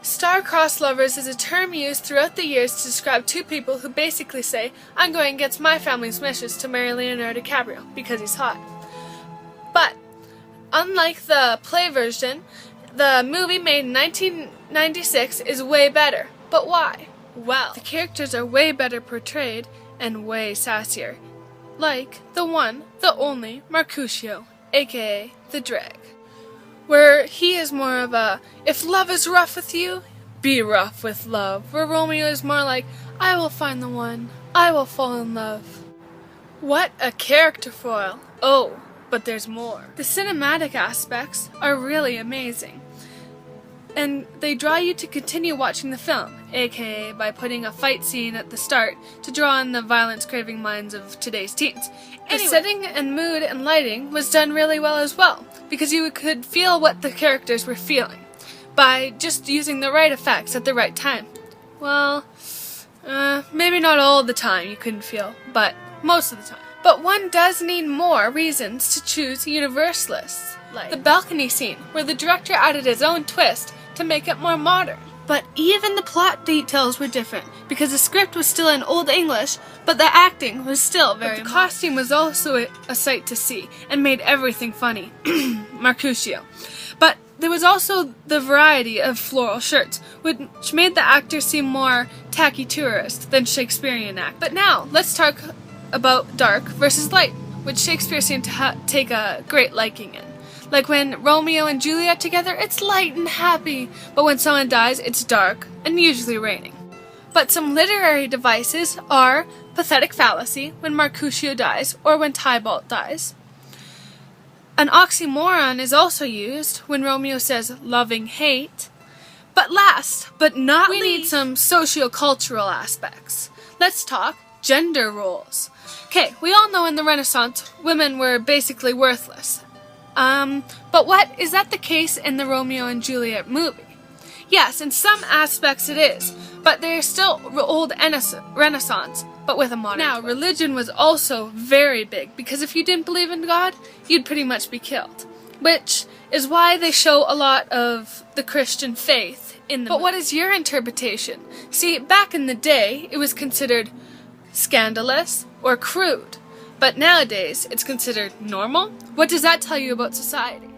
Star-crossed lovers is a term used throughout the years to describe two people who basically say, I'm going against my family's wishes to marry Leonardo DiCaprio because he's hot. But, unlike the play version, the movie made in 1996 is way better. But why? Well, the characters are way better portrayed and way sassier. Like the one, the only, Mercutio, aka the Drag. Where he is more of a, if love is rough with you, be rough with love. Where Romeo is more like, I will find the one, I will fall in love. What a character foil. Oh, but there's more. The cinematic aspects are really amazing. And they draw you to continue watching the film, aka by putting a fight scene at the start to draw on the violence-craving minds of today's teens. Anyway, the setting and mood and lighting was done really well as well, because you could feel what the characters were feeling by just using the right effects at the right time. Well, maybe not all the time you couldn't feel, but most of the time. But one does need more reasons to choose Universalists, like the balcony scene, where the director added his own twist to make it more modern. But even the plot details were different, because the script was still in Old English, but the acting was still very modern. The costume was also a sight to see, and made everything funny. Mercutio. But there was also the variety of floral shirts, which made the actors seem more tacky tourist than Shakespearean act. But now, let's talk about dark versus light, which Shakespeare seemed to take a great liking in. Like when Romeo and Juliet together, it's light and happy, but when someone dies, it's dark and usually raining. But some literary devices are pathetic fallacy when Mercutio dies or when Tybalt dies. An oxymoron is also used when Romeo says loving hate. But last but not least, we need some socio-cultural aspects. Let's talk gender roles. Okay, we all know in the Renaissance, women were basically worthless. But what, is that the case in the Romeo and Juliet movie? Yes, in some aspects it is, but they're still old Renaissance, but with a modern twist. Now, religion was also very big, because if you didn't believe in God, you'd pretty much be killed. Which is why they show a lot of the Christian faith in the movie. But what is your interpretation? See, back in the day, it was considered scandalous or crude. But nowadays, it's considered normal? What does that tell you about society?